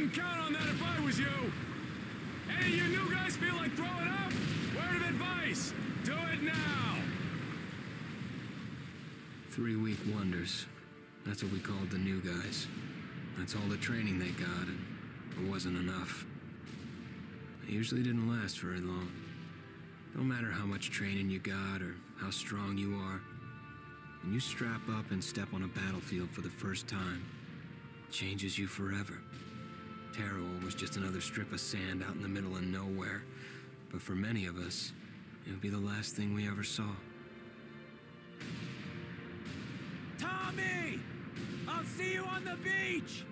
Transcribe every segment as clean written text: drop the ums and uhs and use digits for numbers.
wouldn't count on that if I was you. Any of you new guys feel like throwing up? Word of advice, do it now. 3 week wonders. That's what we called the new guys. That's all the training they got, and it wasn't enough. It usually didn't last very long. No matter how much training you got or how strong you are, when you strap up and step on a battlefield for the first time, it changes you forever. Terror was just another strip of sand out in the middle of nowhere, but for many of us, it would be the last thing we ever saw. Tommy! I'll see you on the beach!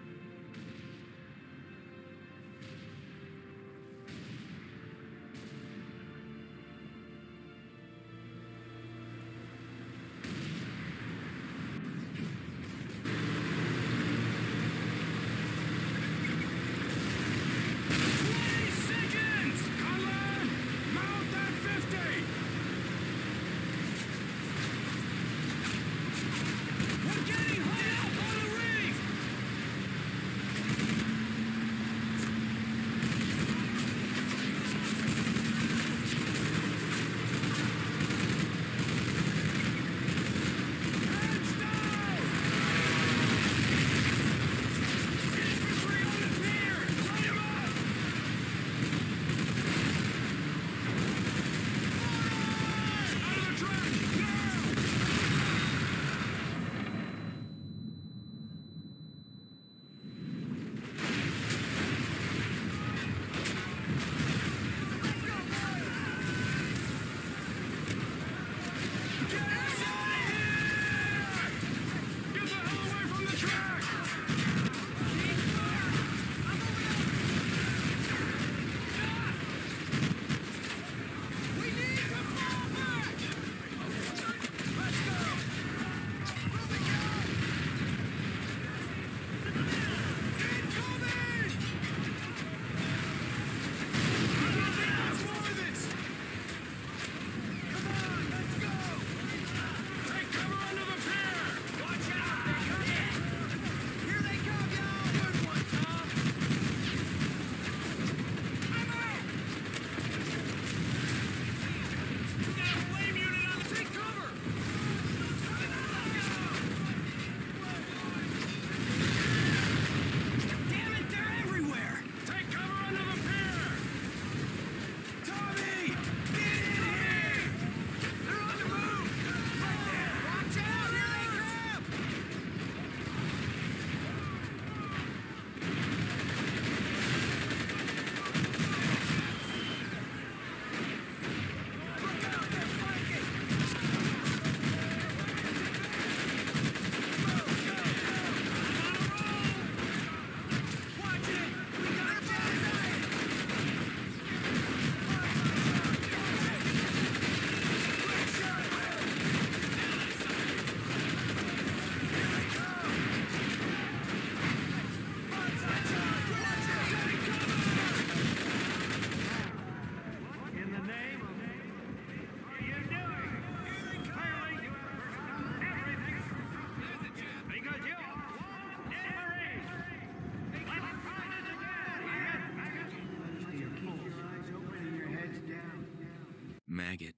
Maggot,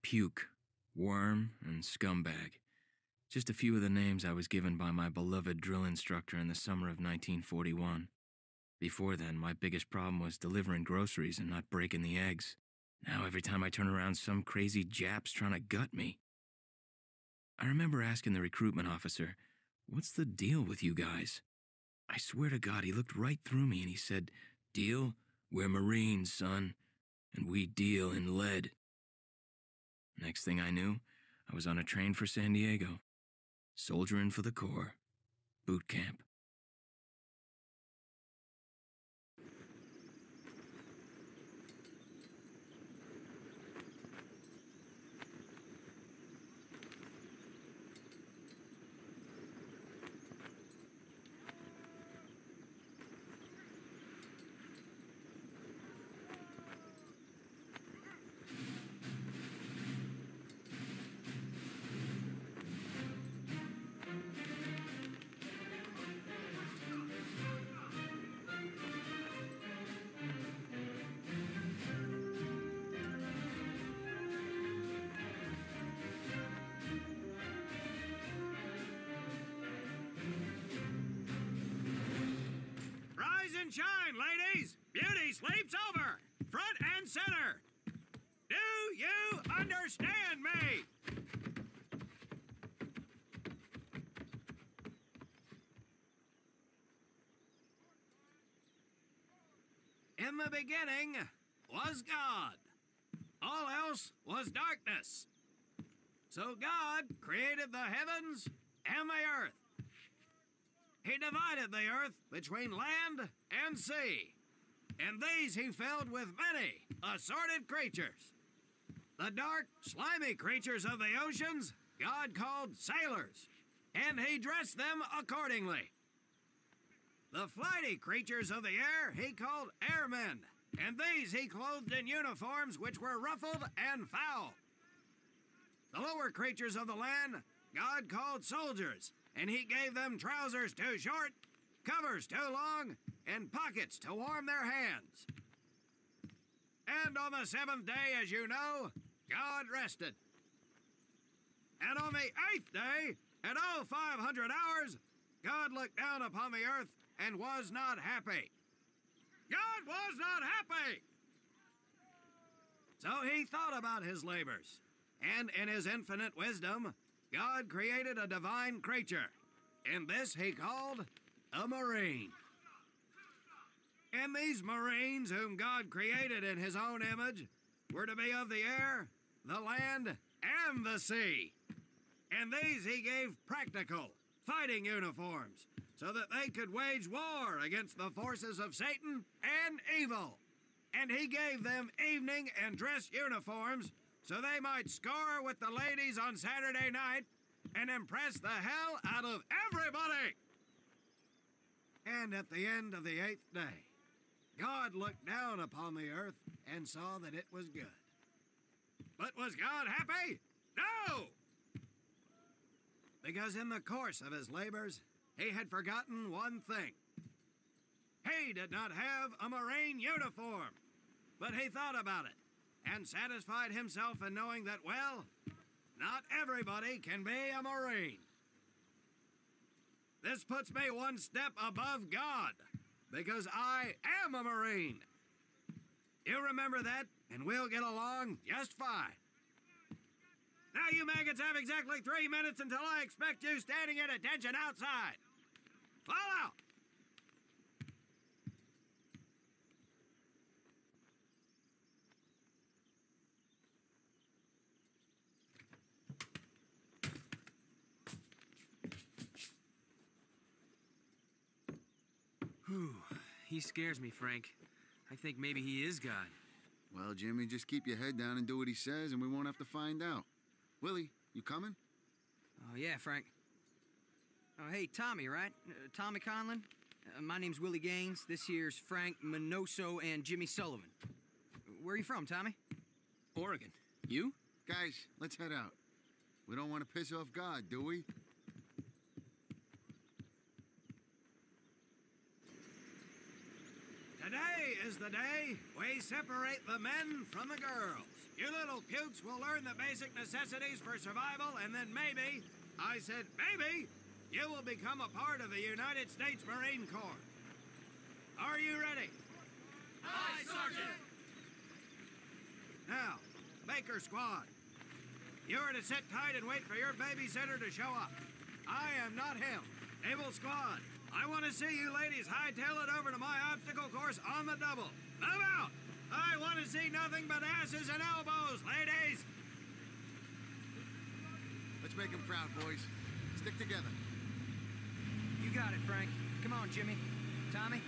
puke, worm, and scumbag. Just a few of the names I was given by my beloved drill instructor in the summer of 1941. Before then, my biggest problem was delivering groceries and not breaking the eggs. Now every time I turn around, some crazy Jap's trying to gut me. I remember asking the recruitment officer, "What's the deal with you guys?" I swear to God, he looked right through me and he said, "Deal? We're Marines, son, and we deal in lead." Next thing I knew, I was on a train for San Diego. Soldiering for the Corps. Boot camp. shine, ladies! Beauty sleeps over! Front and center! Do you understand me? In the beginning was God. All else was darkness. So God created the heavens and the earth. He divided the earth between land and sea, and these he filled with many assorted creatures. The dark, slimy creatures of the oceans God called sailors, and he dressed them accordingly. The flighty creatures of the air he called airmen, and these he clothed in uniforms which were ruffled and foul. The lower creatures of the land God called soldiers, and he gave them trousers too short, covers too long, and pockets to warm their hands. And on the seventh day, as you know, God rested. And on the eighth day, at all 500 hours, God looked down upon the earth and was not happy. God was not happy! So he thought about his labors, and in his infinite wisdom, God created a divine creature, and this he called a marine. And these marines, whom God created in his own image, were to be of the air, the land, and the sea. And these he gave practical, fighting uniforms, so that they could wage war against the forces of Satan and evil. And he gave them evening and dress uniforms, so they might score with the ladies on Saturday night and impress the hell out of everybody. And at the end of the eighth day, God looked down upon the earth and saw that it was good. But was God happy? No! Because in the course of his labors, he had forgotten one thing. He did not have a marine uniform, but he thought about it and satisfied himself in knowing that, well, not everybody can be a marine. This puts me one step above God, because I am a marine. You remember that, and we'll get along just fine. Now you maggots have exactly 3 minutes until I expect you standing at attention outside. Fall out! Whew. He scares me, Frank. I think maybe he is God. Well, Jimmy, just keep your head down and do what he says, and we won't have to find out. Willie, you coming? Oh, yeah, Frank. Oh, hey, Tommy, right? Tommy Conlon? My name's Willie Gaines. This here's Frank Minoso and Jimmy Sullivan. Where are you from, Tommy? Oregon. You? Guys, let's head out. We don't want to piss off God, do we? Today is the day we separate the men from the girls. You little pukes will learn the basic necessities for survival, and then maybe, I said maybe, you will become a part of the United States Marine Corps. Are you ready? Aye, Sergeant! Now, Baker Squad, you are to sit tight and wait for your babysitter to show up. I am not him. Naval Squad, I want to see you ladies hightail it over to my obstacle course on the double. Move out! I want to see nothing but asses and elbows, ladies! Let's make him proud, boys. Stick together. You got it, Frank. Come on, Jimmy. Tommy?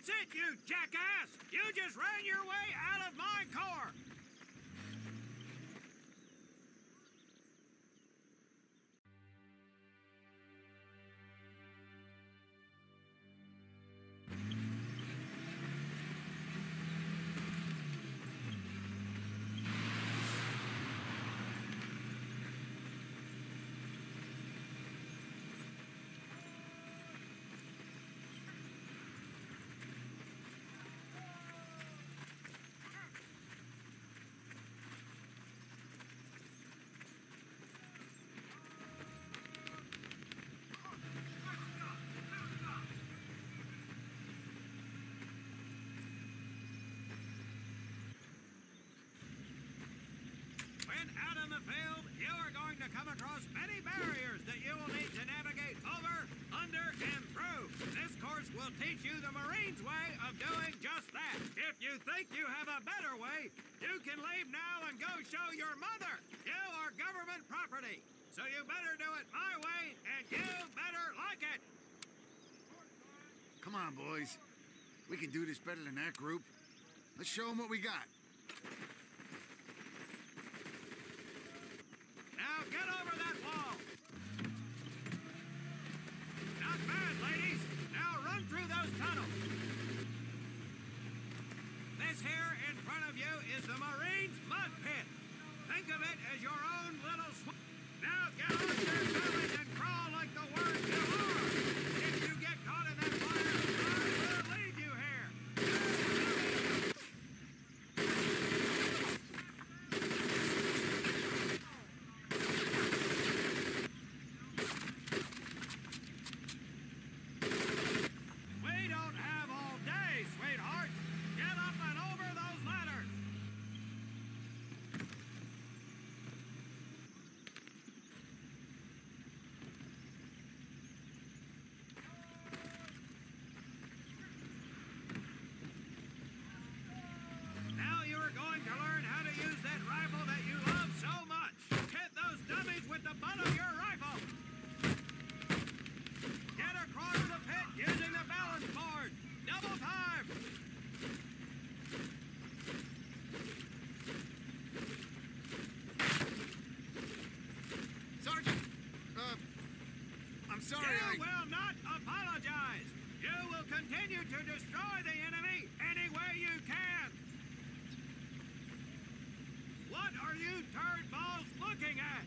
That's it, you jackass! You just ran your way out of my car! When out in the field, you are going to come across many barriers that you will need to navigate over, under, and through. This course will teach you the Marines' way of doing just that. If you think you have a better way, you can leave now and go show your mother. You are government property, so you better do it my way, and you better like it. Come on, boys. We can do this better than that group. Let's show them what we got. Now get over that wall. Not bad, ladies. Now run through those tunnels. This here in front of you is the Marines' mud pit. Think of it as your own little Now get on your bellies and crawl like the words you are. If you get caught in that fire, I will leave you here. We don't have all day, sweetheart. Get up and over those ladders. Now you are going to learn how to use that rifle that you love so much. Hit those dummies with the butt of your rifle. Get across the pit using the balance board. Double time. Sergeant! I'm sorry, You will not apologize. You will continue to destroy the enemy any way you can. What are you turd balls looking at?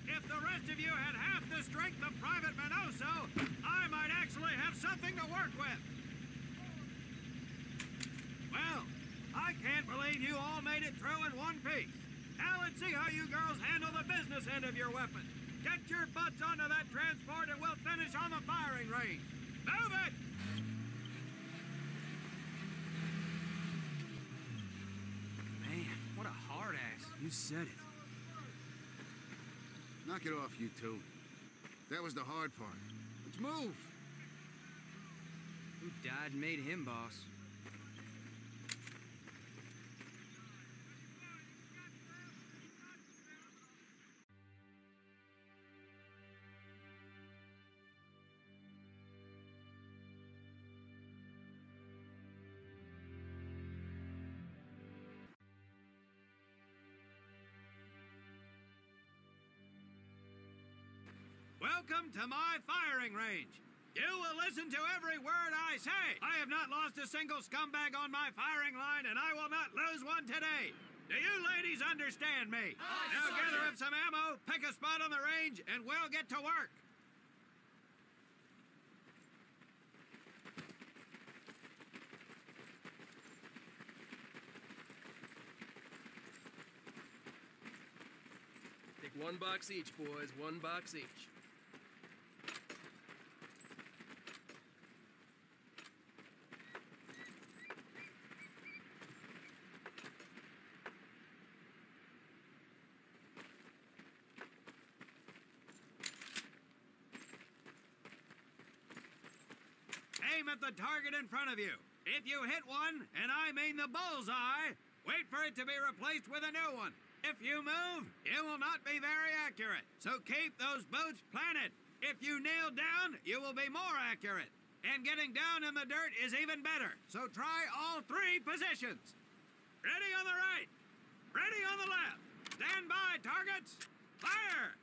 If the rest of you had half the strength of Private Minoso, I might actually have something to work with. Well, I can't believe you all made it through in one piece. Now let's see how you girls handle the business end of your weapon. Get your butts onto that transport and we'll finish on the firing range. Move it! Man, what a hard ass. You said it. Knock it off, you two. That was the hard part. Let's move. Who died and made him boss? Welcome to my firing range. You will listen to every word I say. I have not lost a single scumbag on my firing line, and I will not lose one today. Do you ladies understand me? Now gather up some ammo, pick a spot on the range, and we'll get to work. Take one box each, boys. One box each. Aim at the target in front of you. If you hit one, and I mean the bullseye, wait for it to be replaced with a new one. If you move, it will not be very accurate. So keep those boots planted. If you kneel down, you will be more accurate. And getting down in the dirt is even better. So try all 3 positions. Ready on the right. Ready on the left. Stand by, targets. Fire!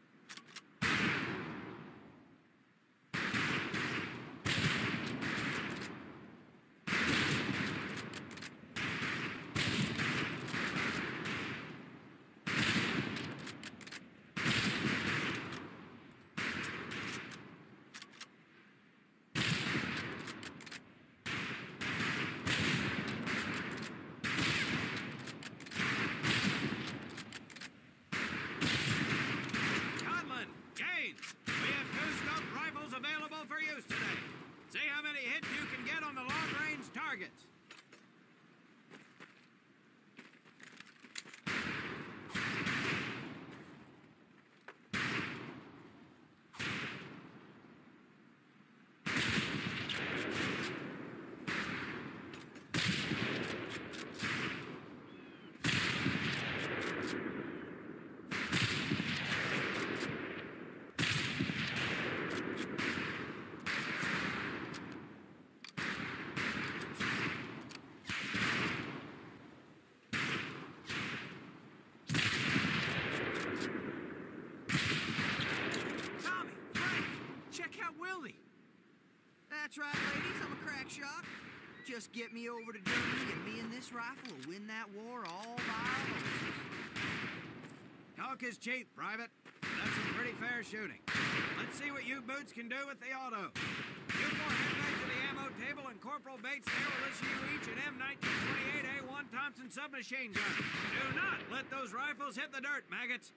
That's right, ladies. I'm a crack shot. Just get me over to Germany and me and this rifle will win that war all by ourselves. Talk is cheap, Private. That's some pretty fair shooting. Let's see what you boots can do with the auto. You 4 head back to the ammo table and Corporal Bates there will issue you each an M1928A1 Thompson submachine gun. Do not let those rifles hit the dirt, maggots.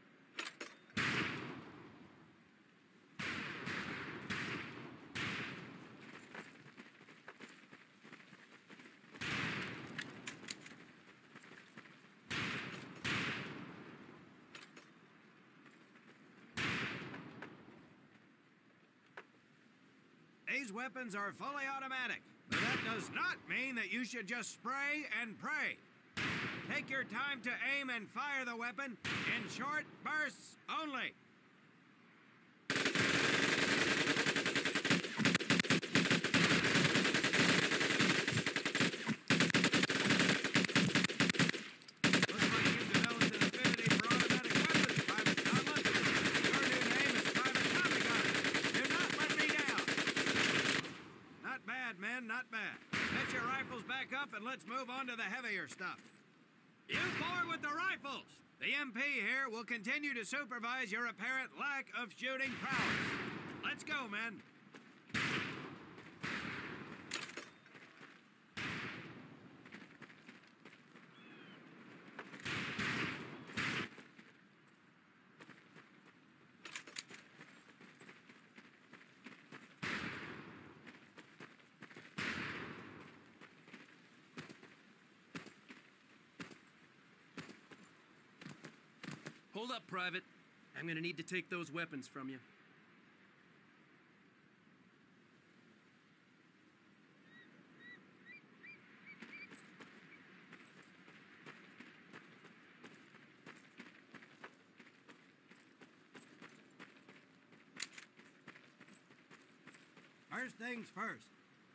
These weapons are fully automatic, but that does not mean that you should just spray and pray. Take your time to aim and fire the weapon in short bursts only. Not bad. Get your rifles back up and let's move on to the heavier stuff. You 4 with the rifles. The MP here will continue to supervise your apparent lack of shooting prowess. Let's go, men. Hold up, Private. I'm gonna need to take those weapons from you. First things first.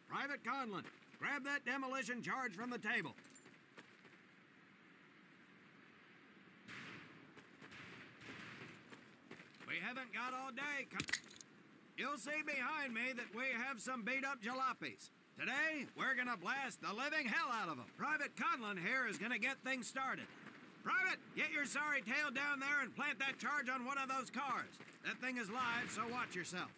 Private Conlon, grab that demolition charge from the table. We haven't got all day. You'll see behind me that we have some beat-up jalopies. Today, we're gonna blast the living hell out of them. Private Conlon here is gonna get things started. Private, get your sorry tail down there and plant that charge on one of those cars. That thing is live, so watch yourself.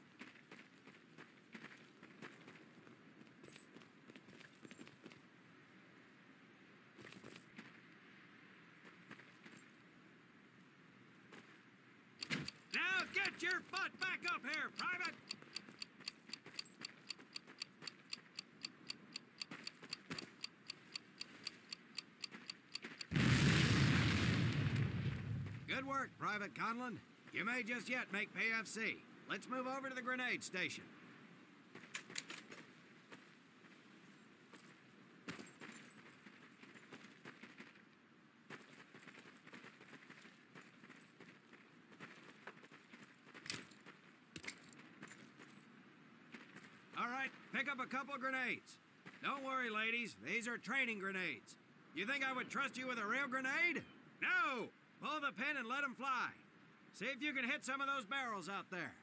Now get your butt back up here, Private! Good work, Private Conlon. You may just yet make PFC. Let's move over to the grenade station. All right. right, pick up a couple grenades. Don't worry, ladies. These are training grenades. You think I would trust you with a real grenade? No! Pull the pin and let them fly. See if you can hit some of those barrels out there.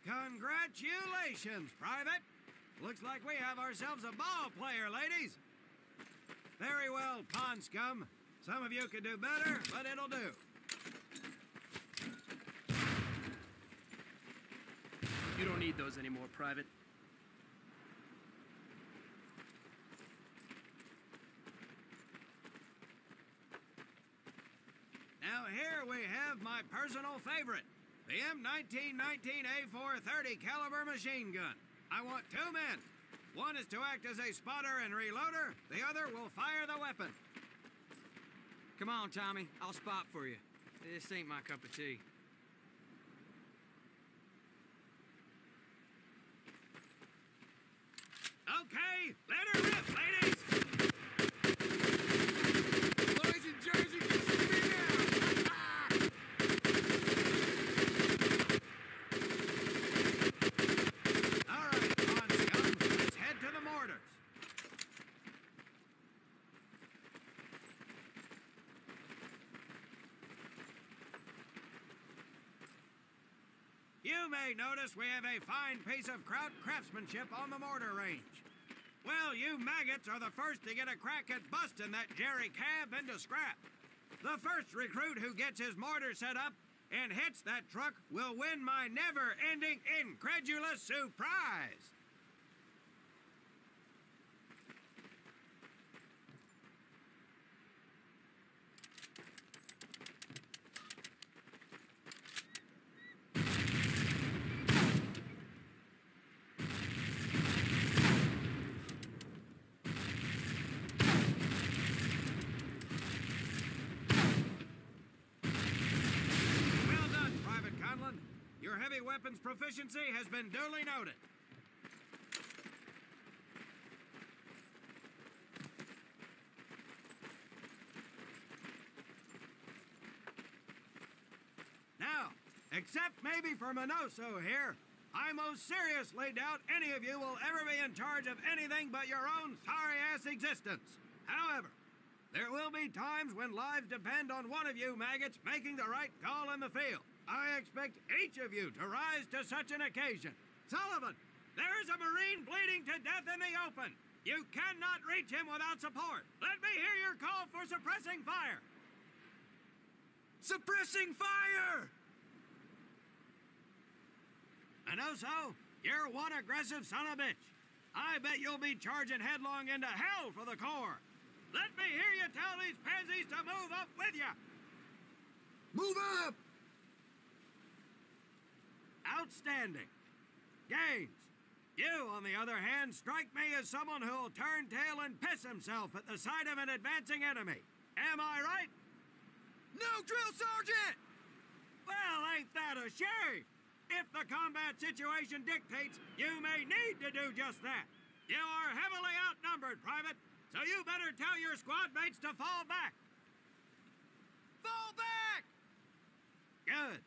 Congratulations, Private! Looks like we have ourselves a ball player, ladies. Very well, pond scum. Some of you could do better, but it'll do. You don't need those anymore, Private. Now here we have my personal favorite, the M1919A430 caliber machine gun. I want 2 men. One is to act as a spotter and reloader. The other will fire the weapon. Come on, Tommy. I'll spot for you. This ain't my cup of tea. Okay, let her rip, ladies! Boys in Jersey, can see me now! All right, pond scum. Let's head to the mortars. You may notice we have a fine piece of craftsmanship on the mortar range. Well, you maggots are the first to get a crack at busting that Jerry cab into scrap. The first recruit who gets his mortar set up and hits that truck will win my never-ending incredulous surprise. Well done, Private Conlon. Your heavy weapons proficiency has been duly noted. Now, except maybe for Minoso here, I most seriously doubt any of you will ever be in charge of anything but your own sorry-ass existence. However, there will be times when lives depend on one of you maggots making the right call in the field. I expect each of you to rise to such an occasion. Sullivan, there is a Marine bleeding to death in the open. You cannot reach him without support. Let me hear your call for suppressing fire. Suppressing fire! Minoso, you're one aggressive son of a bitch. I bet you'll be charging headlong into hell for the Corps. Let me hear you tell these pansies to move up with you. Move up! Outstanding. Gaines, you, on the other hand, strike me as someone who'll turn tail and piss himself at the sight of an advancing enemy. Am I right? No, Drill Sergeant! Well, ain't that a shame? If the combat situation dictates, you may need to do just that. You are heavily outnumbered, Private, so you better tell your squad mates to fall back. Fall back! Good.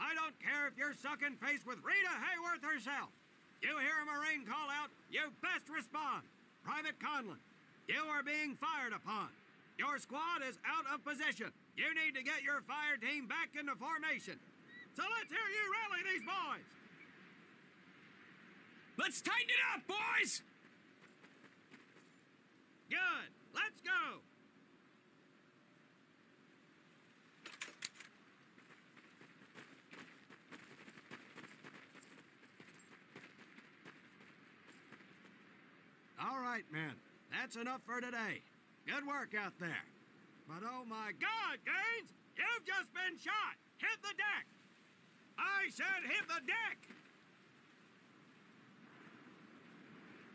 I don't care if you're sucking face with Rita Hayworth herself. You hear a Marine call out, you best respond. Private Conlon, you are being fired upon. Your squad is out of position. You need to get your fire team back into formation. So let's hear you rally these boys. Let's tighten it up, boys! Good. Let's go. All right, men. That's enough for today. Good work out there. But oh my God, Gaines! You've just been shot! hit the deck! I said hit the deck!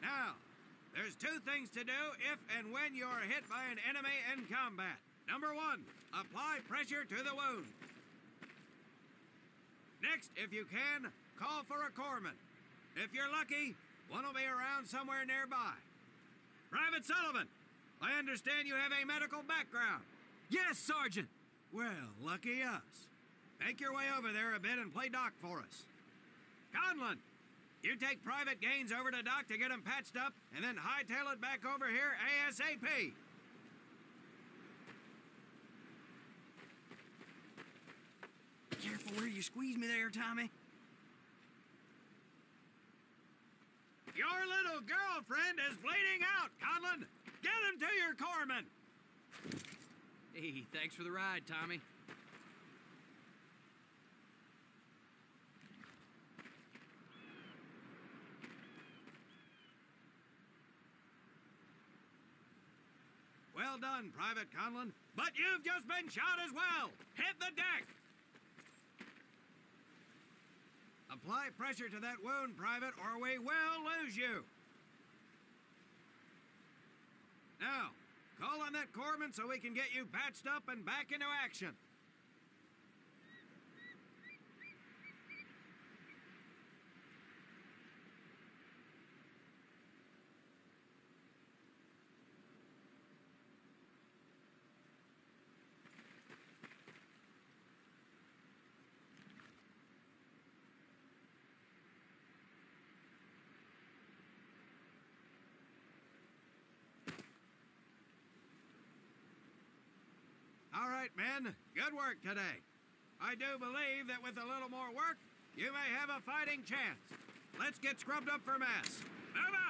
Now, there's two things to do if and when you're hit by an enemy in combat. Number one, apply pressure to the wound. Next, if you can, call for a corpsman. If you're lucky, one will be around somewhere nearby. Private Sullivan, I understand you have a medical background. Yes, Sergeant. Well, lucky us. Make your way over there a bit and play doc for us. Conlon, you take Private Gaines over to Doc to get him patched up, and then hightail it back over here ASAP. Careful where you squeeze me there, Tommy. Your little girlfriend is bleeding out, Conlon. Get him to your corpsman. Hey, thanks for the ride, Tommy. Well done, Private Conlon. But you've just been shot as well. Hit the deck. Apply pressure to that wound, Private, or we will lose you. Now, call on that corpsman so we can get you patched up and back into action. All right, men. Good work today. I do believe that with a little more work, you may have a fighting chance. Let's get scrubbed up for mass. Move out!